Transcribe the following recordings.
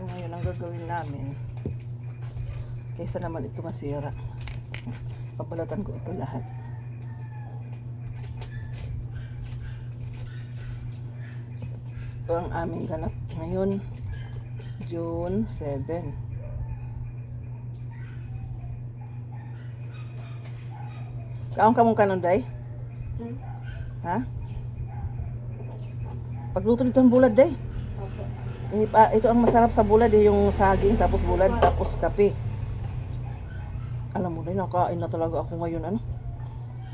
Ngayon ang gagawin namin, kaysa naman ito masira, pabalatan ko ito lahat. Ito ang aming ganap ngayon, June 7. Kaon ka mong kanon, day? Ha? Pagluto nito ang bulad, day. Ito ang masarap sa bulad, yung saging, tapos bulad, tapos kape. Alam mo, day, nakain na talaga ako ngayon, ano?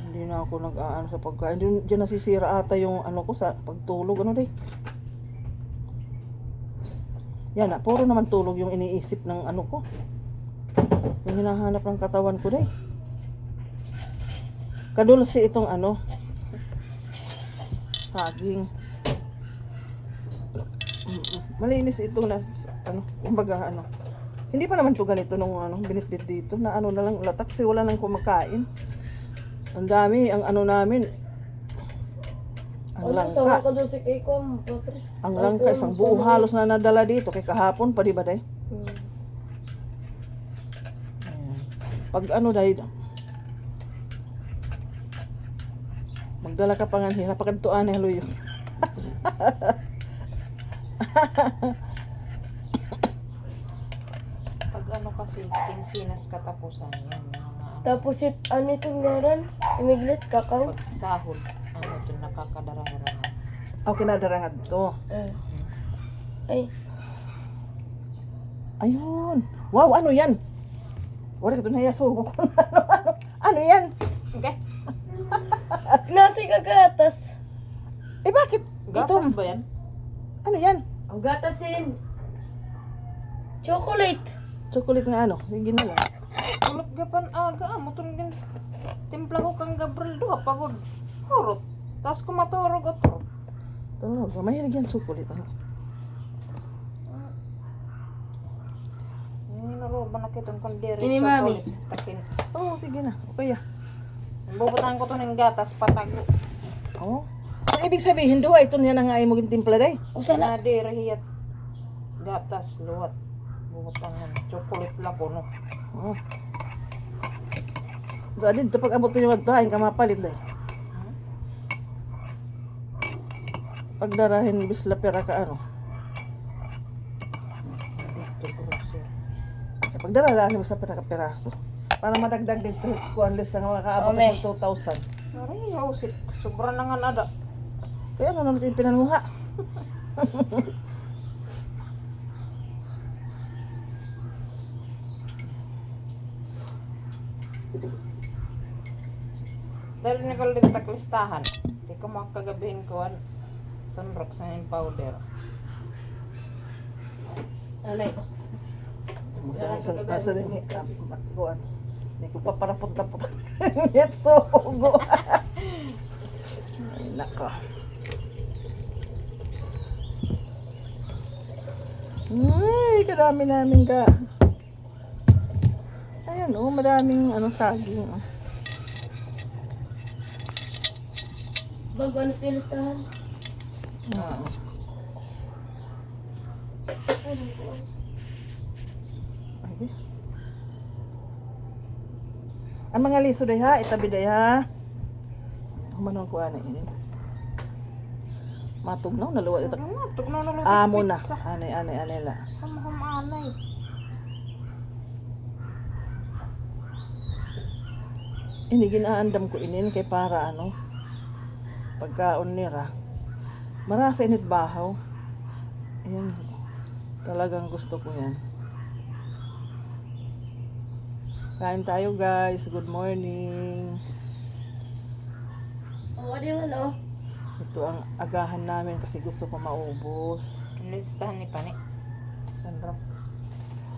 Hindi na ako nag-aano sa pagkain. Diyan nasisira ata yung ano ko sa pagtulog, ano, day? Yan na, puro naman tulog yung iniisip ng ano ko. Yung hinahanap ng katawan ko, day. Kadulsi itong ano, saging. Malinis itong ano, kumbaga ano. Hindi pa naman to ganito nung ano, binitbit dito na ano na lang latak kasi wala nang kumakain. Ang dami ang ano namin. Ang langka. Ang langka isang buo halos na nadala dito kay kahapon pa di ba day? Pag ano day, magdala ka pa nga hina pagkantuan ni Luyo. Pag ano kasi, kinsinas katapusan yan. Tapos ano itong meron? Imiglit, kakao? Pag sahod, ano ito nakakadarang-darang. Okay na darangad to. Ay, Ayun. Wow, ano yan? Wala ka ito na yasugo. Ano yan? Okay. nasi kagatas. Eh bakit? Gatas Ito, ba yan? ano yan? Ang gatasin. Chocolate. Chocolate nga ano? Sige na lang. Ulot gapan aga, mo din. Timpla ko kang Gabriel duha pagod. Horot. Tapos kumaturog at to. Ito, mahilig yan chocolate. Ano? Naroba na kitong kandiri. Ini, mami. Takin. Oo, sige na. Okay ah. Bubutahan ko to ng gatas, patago. Oo. Ang ibig sabihin doon, ito niya na nga ay maging timpla day. Usa na. Nadiri hiyat. Gatas, luwat. Bubutahan ng chocolate lako, no? Oo. Doon dito, pag abot niyo magtahin ka mapalit day. Pagdarahin, bisla pera ka ano. Pagdarahin mo sa pera ka peraso. Para madagdag dito ko unless na makaabot ng 2,000. Aray, hausik. Sobra na nga nada. Kaya ano naman yung pinanguha. Dahil nakalit taklistahan. Hindi ko makagabihin ko sunrox na yung powder. Alay. Asa rin kuan. Hindi ko pa parapot-tapot. Ito, ugo. Ay, nako. Ay, kadami namin ka. Ayan o, madaming ano, saging. Oh. Bago ano tilistahan? Oo. Ay, ang mga liso day ha, itabi day ha. Humanong ko ano ini. Matugnaw na luwat ito. Tugnaw na lang. Amo na. Anay la. Hamaham-anay. Ini ginaandam ko inin kay para ano. Pagkaon nira. Marasa init bahaw. Ayan. Talagang gusto ko yan. Kain tayo guys. Good morning. Ano yung ano? Ito ang agahan namin kasi gusto ko maubos. Listahan ni Pani. Sunrox.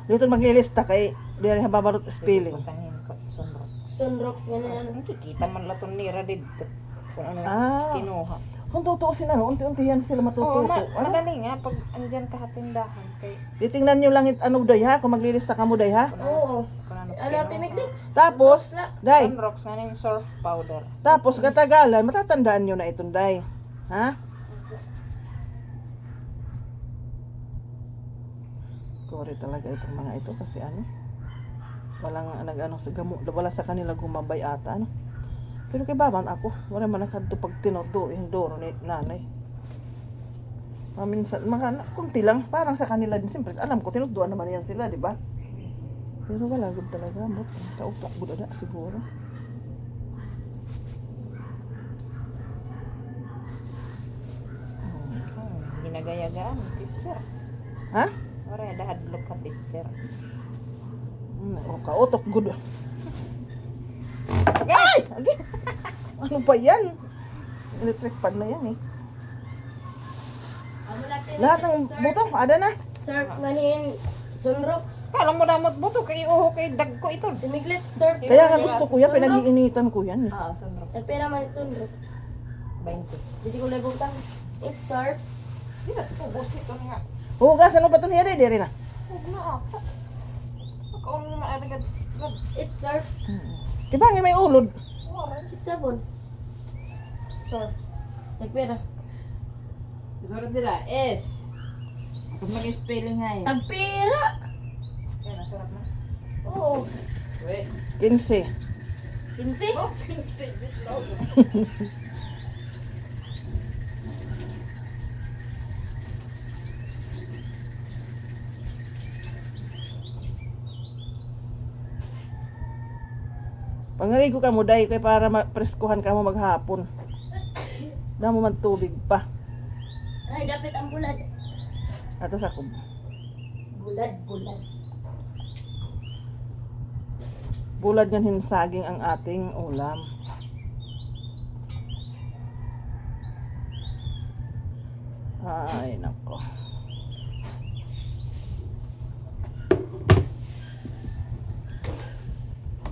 Dito maglilista kay dili hababarot spelling. Putahin ko. Sunrox. Sunrox nga na yan. Ang kikita man latong nira dito. Kung ano Ah. kinuha. Kung tutuusin ano, unti-unti yan sila Oo, matututo. Ano? madali nga pag andyan ka hatindahan kay Titingnan nyo lang ano day ha, kung maglilista ka mo day ha. Oo. kung ano Ano kinuha. ate Miklit? Tapos, day, Sunrox na yung surf powder. tapos katagalan, matatandaan nyo na itong day. Ha? Kore talaga itong mga ito kasi ano, walang nag-ano sa gamot, wala sa kanila gumabay ata, ano. Pero kay baban ako, wala man nakadto pag tinuto yung doro ni nanay. Minsan, kunti lang, parang sa kanila din, siyempre, alam ko, tinutuan naman yan sila, di ba? Pero wala, good talaga, but, kautok good na, siguro. Ginagayagaan, teacher. Ha? Ora, dahadlok ka, teacher. Kautok good. Ay! Agi! Ano pa yan? Electric pan na yan eh. Lahat ng buto, ada na. Surf manin sunrocks. Kala mo damot buto, kay uho, kay dag ko ito. Imiglit surf. Kaya nga gusto ko yan, pinag-iinitan ko yan eh. Sunrock. Pera man sunrocks. 20. Hindi ko labutang. It's surf. Di na, pugos ito nga. Hugasan mo pa ito niya rin na. Huwag na ako. Makaon mo maaragad. It's surf. Kibangin may ulod. It's sabon. Surf. Nagpera. Surat nila, S. Pag mag-spelling nga yun. Tagpera! Yan, nasurat mo. Oo. Wait. 15. 15? Oh, pinag-say this logo. Pangaligo ka mo, day, kay para preskuhan ka mo maghapon. Damo man tubig pa. Ay, dapat ang bulad. Atas ako. Bulad. Bulad yan hinsaging ang ating ulam. Ay, nako.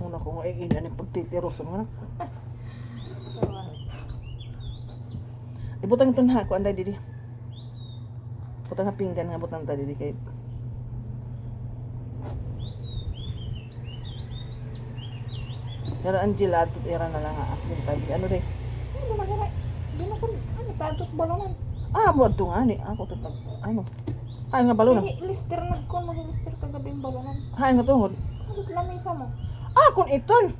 Una ko nga iinan yung pagtitiros mo. Ibutang ito na ako, anday didi. Butang nga pinggan nga butang ta didi kay. Pero Angela, tut era na lang nga akin tabi. Ano rin? Ano magaray? Di na kun, ano, tatot balonan. Ah, mo ito nga ni. Ako ito ano. Hain nga balon. Lister nagkon, mahilister kagabi yung balonan. Hain nga tuhod. Ano lamisa mo? Ah, kun iton.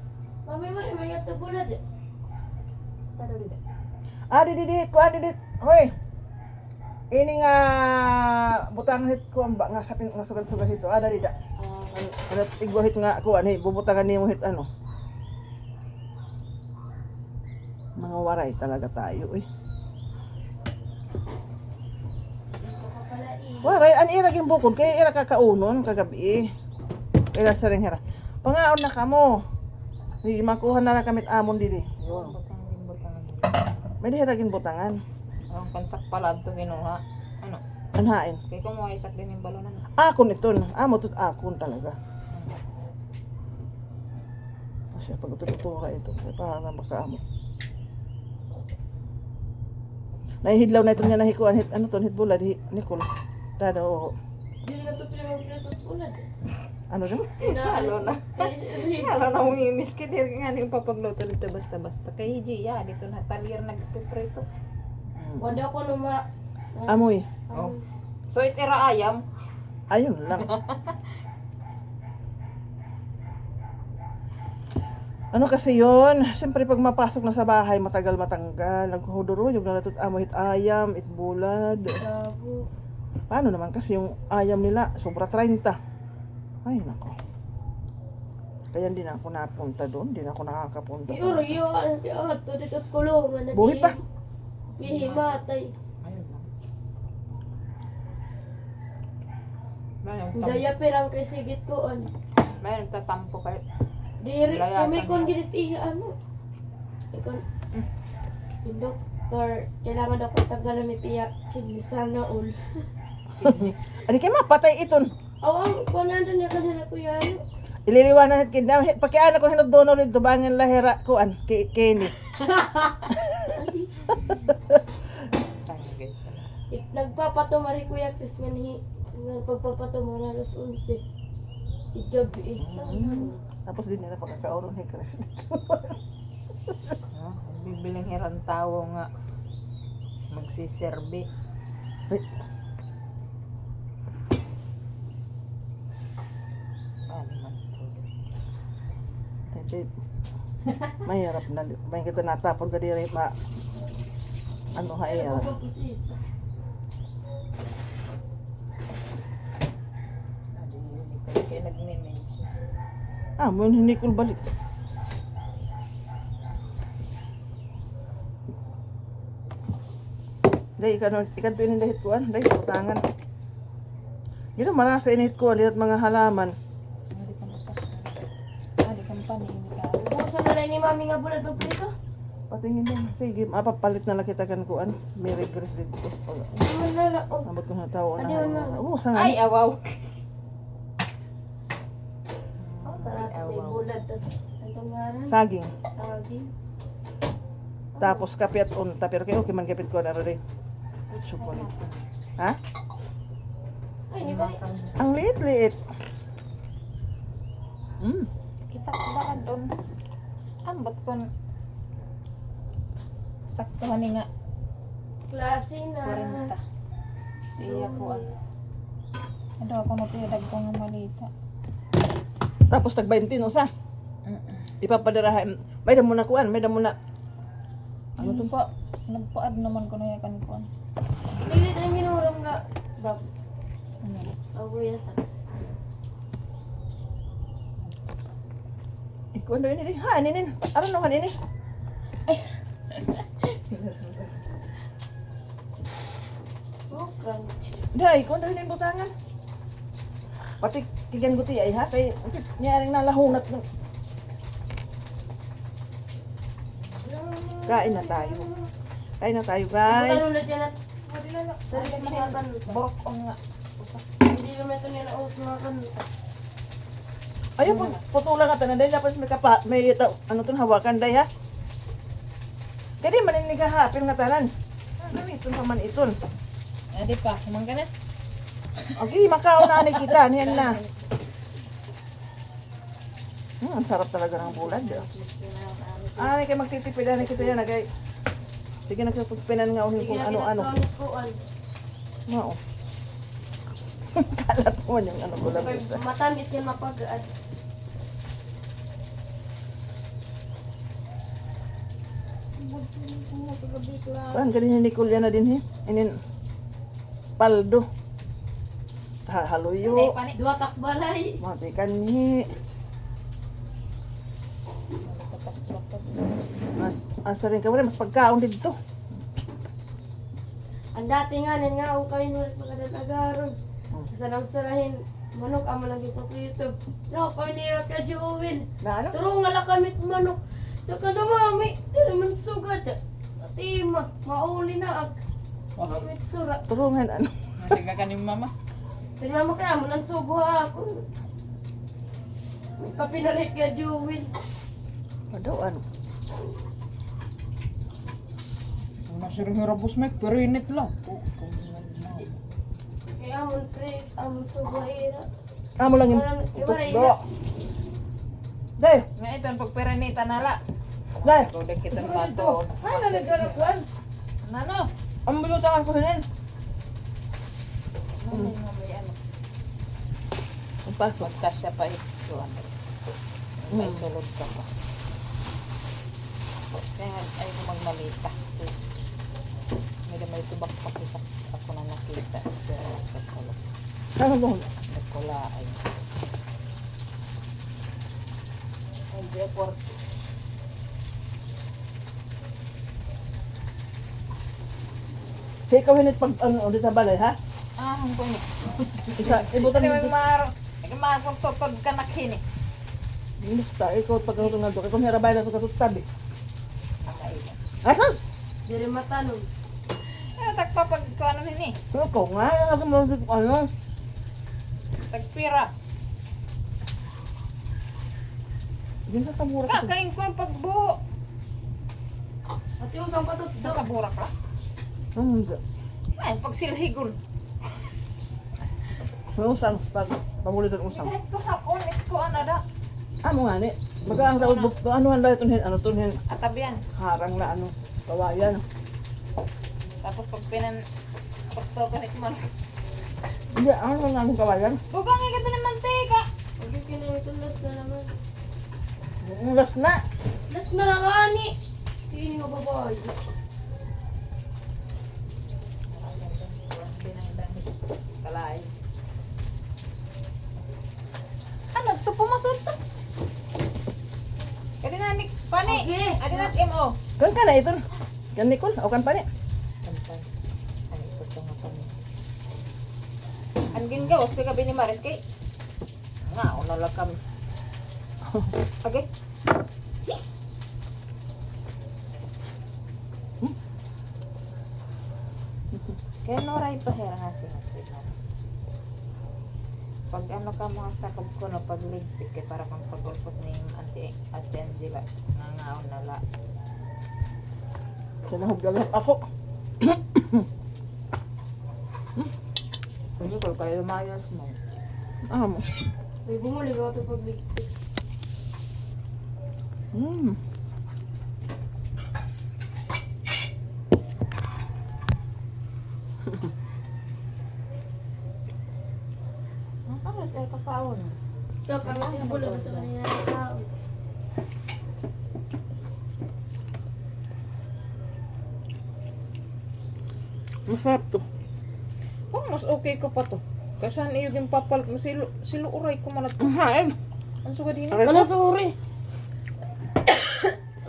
Mami mo, may ito bulad. Pero di. Ah, didi ko didi. Hoy. Ini nga butang hit ko ang nga sa nga sugal-sugal dito. Ah, didi da. Ano igwahit nga ko ani bubutangan nimo hit ano. Mga waray talaga tayo eh. Waray an ira gin bukod kay ira kakaunon kagabi. Ira sa ring hera. Pangaon na kamo. Di makuha na kamit amon didi. Yun. May dihira gin butangan. Ang kansak pala ito kinuha. Ano? Anhain. Kaya kung maisak din yung balonan. Akon iton. Amo tut akon talaga. Kasi pag tutura ito, para na makaamo. Nahihidlaw na itong niya nahikuan hit ano ton hit bulad hi Nicole. Tado. Hindi na ito pinag-pretot bulad. Ano daw? Halo na. Halo na mong imis ka din nga yung papagluto dito basta-basta. Kay Hiji, ya, dito na talir nagpiprito. Wala ko numa. Amoy. Oh. So itira ayam. Ayun lang. Ano kasi yon? Siyempre pag mapasok na sa bahay, matagal matanggal. Naghuhuduruyog na natut amo hit ayam, it bulad. Bravo. Paano naman kasi yung ayam nila, sobra 30. Ay, nako. Kaya hindi na ako napunta doon, hindi na ako nakakapunta. Iuryo, ito dito kulungan. Buhi pa. Bihimatay. Ayun lang. Mayroon Daya perang kay sigit ko an. tatampo kayo. Diri Layatan kami kon niya. ginit iya ano. Ikon. Yung doktor, kailangan daw ko tanggalan ni Pia. Sige, sana all. Adi kay mapatay iton. Awang ko nandun niya kanila kuya ano. Ililiwanan hit kidna pakiana ko hinod dono rin dubangan lahera kuan kay Kenny. Nagpapatumari kuya Chris nga ni pagpapatumara alas 11. Igabi sana. Tapos din nila pagkakauron ni Chris. Bibiling hirang tao nga magsiserbi. Ay. Eh, mahirap na. May kita natapon ka diri ma ano ha Ay, eh. ako po sis. Kaya nagme-mention. Mo hindi ko balik. Dai ikan to ini dahit kuan, dai utangan. Gino man sa init ko dihat mga halaman. Hindi ka sa. Hindi ka pa ni ka. Puso na rin ni mami nga bulad pagprito. Patingin din. Sige, mapapalit na lang kita kan kuan. Merry Christmas dito. Hindi man lala. Oh. Ambot ko na tao na. Adi, wala. Sa nga. Ay, awaw. Para sa may bulad. Tapos, itong ngaran. Saging. Saging. Tapos kape at unta. Pero kayo, okay man kapit ko na rin. Chocolate. Ha? Ay, hindi ba? Ang liit-liit. Kita ba doon? Ambot kon. Sakto ni nga Klase na. 40. Iya ko ah. Ano ako na piyadag ko nga malita. Tapos tag 20 no sa. Ipapadarahan. May damo na kuan, may damo na. Ano to pa? Nagpaad naman ko na yakan ko. Lilit ang ginuram nga. Bab. Ano? Agoy sa. Ikaw ano ini? Ha, ninin. Ano no han ini? Oh, crunchy. Dai, ikaw ano ini butangan. Pati kigan guti ay ha kay nyaring nalahunat ng. Kain na tayo. Kain na tayo, guys. Ano na dyan at Sorry, mga kanta. Borok on nga. Hindi naman ito nila out mga kanta. Ayaw pag putulan ka tanan dahil dapat may ano tong hawakan dai ha. Kadi man ni hapin nga tanan. Ano iton pa man iton. Adi pa, humang ka na. Okay, makaon na ni kita niyan na. Ang sarap talaga ng bulad. Ani kay magtitipid ani kita yan agay. Sige nagsupinan nga unin kung ano-ano. Mao. Kalat mo yung ano bulad isa. Matamis yan mapag-add. Kuan ganyan ni Kulya na din he. Inin paldo. Haluyo. Hindi pa ni. Dua takbalay. Matikan ni. Asa rin ka mas pagkaon dito. Ang dati nga nga ako kayo nulit magkadalagaron. Sa namsarahin, manok amo lang dito ko YouTube. No, kayo nira ka Joel. Na ano? Turo nga lakamit manok. Sa kadamami, di naman sugat. Atima, mauli na ag. Kamit sura. Turungan ano. Sige ka ni mama. Sa mama kaya mo nang sugo ako. May kapinalit ka Joel. Ano ano? Masiro nga rabos mek, pero init lang. Kaya amon pre, amon sugo ira. Amo lang yung tutdo. Day, Nga ito, pagperanita nala. day. Ikaw din kita mato. Ay, nalagarakuan. Ano? Ang bilutangan ko hinin. Ano may ano? Ang pasok. Magkasya pa ito. May sulod ka pa. Kaya ay magmalita. May tubak pa kisa ako na nakita. Siya nagkakalap. Ano mo? Nagkula ay. Ay, airport. Say ikaw hinit pag ano ulit sa balay ha? Ang ko ni. Isa, ibutan Kasi mo. may maro. May maro kung tutod ka nakini. Basta, ikaw pag ano nga doon. Ikaw hirabay na sa katutabi. Nakailan. Asan? Diri matanong. Ano tagpa pag ko ano ini? Ikaw nga, ano mo ano? Tagpira. Diyan sa mura ka. Kakain ko ang pagbuo. At yung isang patut Sa sabura ka. Hindi. Ay, pag silhigon. May usang, pag pamulit ang usang. Kahit ko sa ulit ko ano da. Amo nga ni. Baga ang tawag buk, ano handa ito ano to hin Atabian. harang na ano. Kawayan. Tapos pag pagtokan mo. Hindi, ano nga ang kawayan? Bugang ikaw na mantika. Huwag yung kinahitulas na naman. Last na. Last na lang ani. Hindi nga babae. Kalay. Ano to pumasod sa? Kadi na ni pani. Okay. Adi na MO. Kan ka na ito. Kan Nicole, o kan pa ni. Kanpan. Ano ito to nga pani. Ang gingawas pa gabi ni Maris kay. Nga una lang kami. Okay. Kaya noray pa hera nga si Maris. Pag ano ka mga sakab ko no pagligpit kay para kang pagulpot ni Ate Angela nga ngaon na la. Sinahog-galap ako. Hindi ko kayo lumayos mo. Amo. May bumuli ka ito pagligpit. Hmm. Ang parang siya kakaon. Kaya parang simbolo na sa kanila ng tao. Masarap to. Oh, mas okay ko pa to. Kasan iyo din papalit mo silo uray ko manat. Ang hain. Ang sugad din. Aray Ano ko. sorry?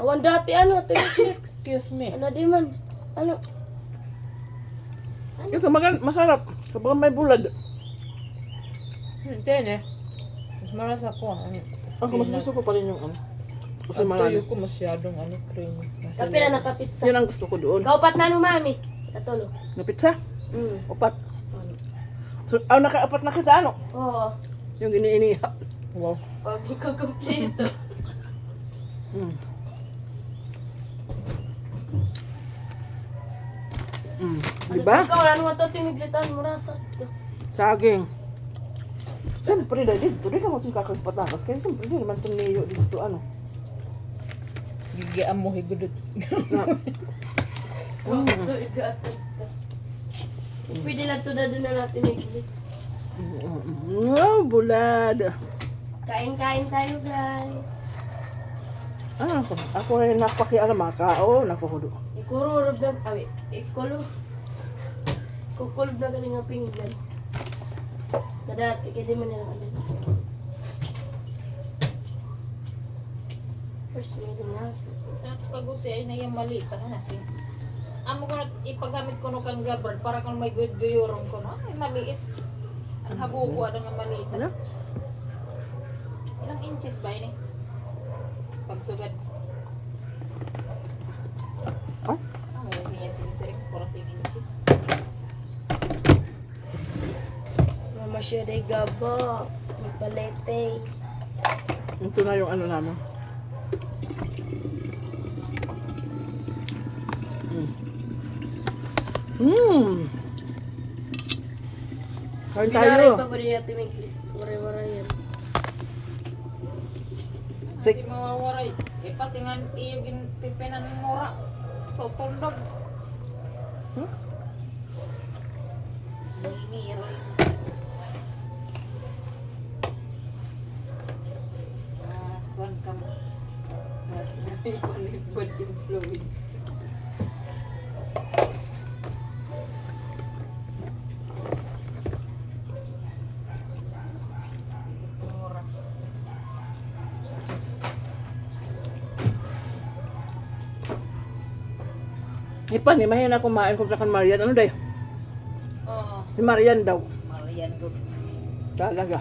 Awan dati ano, Excuse me. ano di man. Ano? Ito masarap. Kapag may bulad. Hindi eh. Mas maras ako. Ako mas gusto ko pa rin yung ano. Kasi At tuyo marami. ko masyadong cream. Kape na nakapitsa. Yun ang gusto ko doon. Kaupat na no mami. Katulo. Na pizza. Mm. Upat. So, nakaapat na kita ano? Oo. Yung iniiniha. Wow. Pag ikaw kompleto. Mm. Mm. Diba? Ikaw wala naman ito timiglitan mo rasa. Saging. Siyempre dahil dito, di ka mo itong kakagpatakas. Kaya siyempre di naman itong niyo dito ano. Gigiam mo higudot. Na, Oo, ito igat. Pwede lang ito na doon na natin iglit. wow, bulad. Kain-kain tayo guys. Ah, ako rin napakialam makao. Nakuhudo. Ikururub na kami. Ikulo. Kukulob na galing ang pinggan. Nadati, kaya di man nila kalit. First meeting na. Paguti ay na yung malita na nasin. Amo ko na ipagamit ko no kang gabrad para kung may good duyurong ko no. Ay maliit. Ang habubuwa na nga maliit. Ano? Ilang inches ba yun eh? Pagsugad. Ah? Ah, may siya sinisiring 14 inches. Mama siya day gaba. May palete. Ito na yung ano namin. Kain Binari tayo. pa ko niya timiglit. Waray-waray yan. Hindi mawawaray. Eh pati nga iyo pipinan ng mura. Tutundog. Hmm? Niniiro yun. Kuhan ka mo. Palibad yung fluid. Mura. Ipan, mahin ako kumain ko sa kan Marian. Ano day? Oo. Si Marian daw. Marian good. Talaga.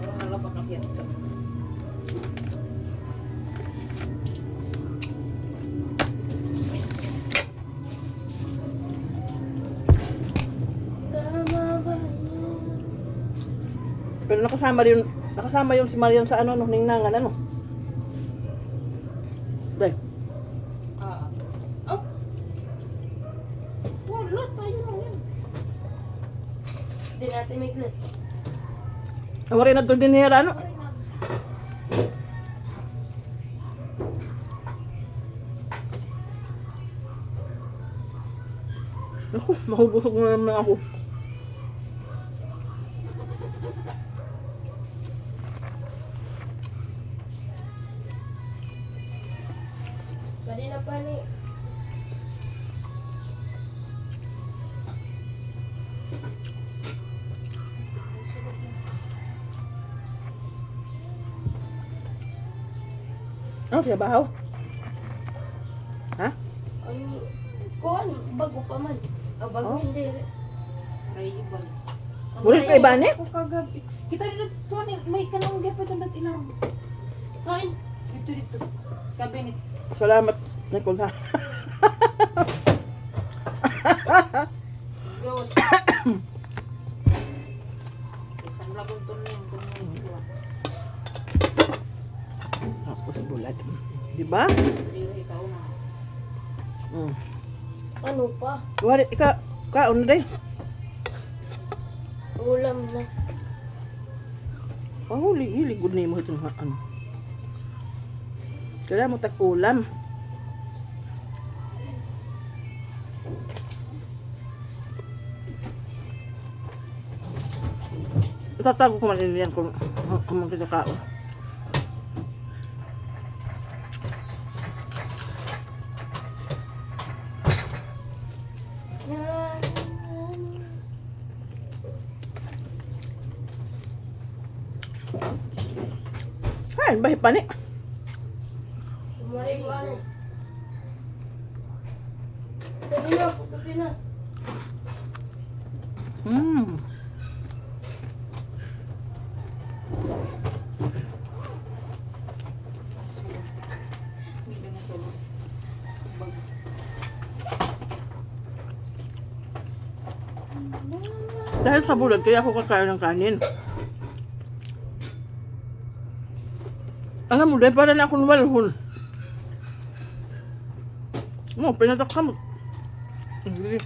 Orang alam pa kasi ito. Tama ba? Pero nakasama yung si Marian sa ano, no, ningnangan, ano. Day. Ah. Oh. Wala tayo na yan. Hindi natin miglit. Awari na to din hera, ano. Ako, mahubusog na naman ako. Ano kaya bahaw? Ang kuan, bago pa man. O bago Oh. hindi. Aray ibon. Mulit kay Bani? Ako kagabi. Kita dito tuwan may kanang gapat ang ilang. Kain. Dito. Kabinet. Salamat, Nicole ha. Gawas. Isang lagong tuloy yung kung Tapos bulad. Diba? Dili ikaw na. Ano pa? Wari, kaon na day. Ulam na. Hili, good name mo itong ano. Kaya mo tag-ulam. Itatago ko man yan kung kita kaon. Ay, bahay pa ni. Kumari ko ano. Gabi na, gabi na. Hindi na solo. Dahil sa bulad, kaya ako kakain ng kanin. Alam mo, dahil para na akong walhon. Mo, pinatak ka mo. Hindi.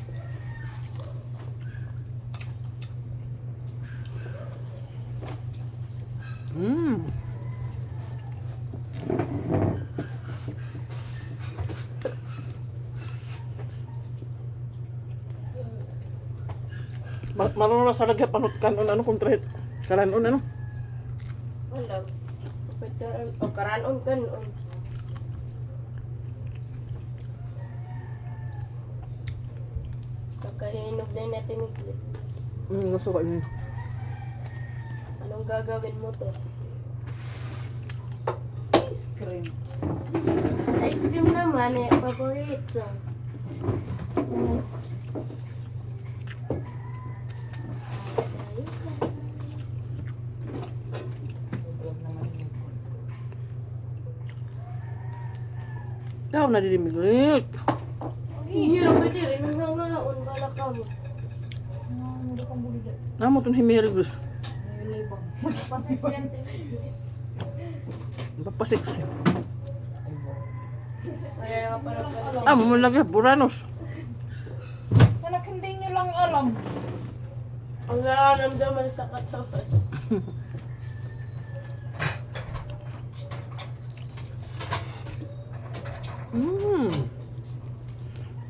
Marunong sa lagya panot kanon ano kung trahit. Karanon ano? Wala. Pagkaraan, o karanon ka noon. Pagkahinog na natin ni Clip. Gusto ko yun. Anong gagawin mo to? Ice cream. Ice cream naman eh, paborito. Ikaw na dilimiglit. Hirap ba din? Nangangaon bala ka mo. Hindi kang buli dyan. Namo itong himirigus. May libang. Papasik. Kaya nga pala Mo lagya, buranos. Anak, hindi nyo lang alam. ang nararamdaman sa katawan.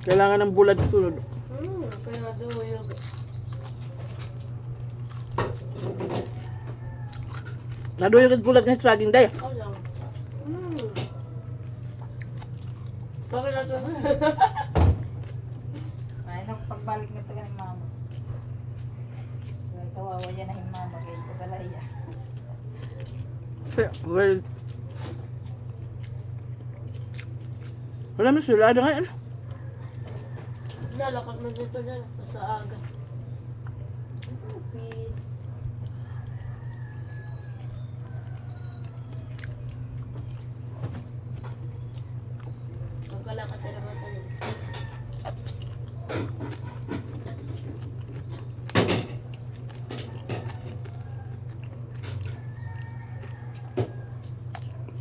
Kailangan ng bulad sunod. Kaya duyog. Nadoy yung bulad ng saging day. Alam. Bakit na to? Ay, pagbalik na taga ni mama. Kaya kawawa yan na yung mama. Kaya pagalaya. Well, wala mo sila na ngayon. Lalakad mo dito na sa aga. Peace. Pagkalakad na naman tayo.